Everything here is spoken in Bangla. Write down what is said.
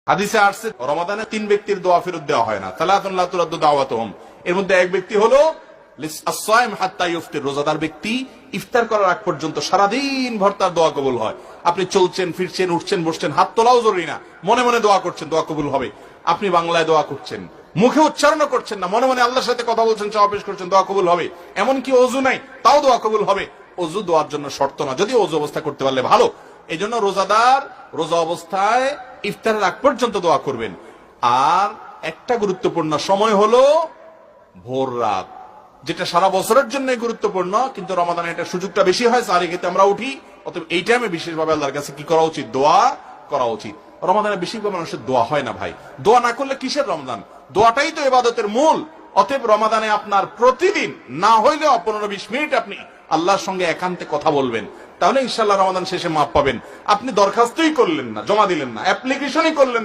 হাদিসে আসছে রমাদানে তিন ব্যক্তির দোয়া ফেরত দেওয়া হয় না। সালাতুন লা তুরাদ্দু দাওয়াতুহুম, এর মধ্যে এক ব্যক্তি হলো as-সাইম হাত্তা ইফতির, রোজাদার ব্যক্তি ইফতার করার আগ পর্যন্ত সারাদিন ভর তার দোয়া কবুল হয়। আপনি চলছেন ফিরছেন উঠছেন বসছেন, হাত তোলাও জরুরি না, মনে মনে দোয়া করছেন, দোয়া কবুল হবে। আপনি বাংলায় দোয়া করছেন, মুখে উচ্চারণও করছেন না, মনে মনে আল্লাহর সাথে কথা বলছেন, চাওয়া পেশ করছেন, দোয়া কবুল হবে। এমনকি অজু নাই তাও দোয়া কবুল হবে। অজু দোয়ার জন্য শর্ত না, যদি অজু অবস্থা করতে পারলে ভালো। এই জন্য রোজাদার রোজা অবস্থায় ইফতারের আগ পর্যন্ত দোয়া করবেন। আর একটা গুরুত্বপূর্ণ সময় হলো ভোর রাত, যেটা সারা বছরের জন্য গুরুত্বপূর্ণ, কিন্তু রমাদানে এটা সুযোগটা বেশি হয়, সারি খেতে আমরা উঠি। অতএব এই টাইমে বিশেষভাবে আল্লাহর কাছে কি করা উচিত? দোয়া করা উচিত। রমাদানে বেশিরভাগ মানুষের দোয়া হয় না ভাই। দোয়া না করলে কিসের রমজান? দোয়াটাই তো ইবাদতের মূল। অতএব রমাদানে আপনার প্রতিদিন না হইলেও 15-20 মিনিট আপনি আল্লাহর সঙ্গে একান্তে কথা বলবেন, তাহলে ইনশাআল্লাহ রমাদান শেষে মাপ পাবেন। আপনি দরখাস্তই করলেন না, জমা দিলেন না, অ্যাপ্লিকেশনই করলেন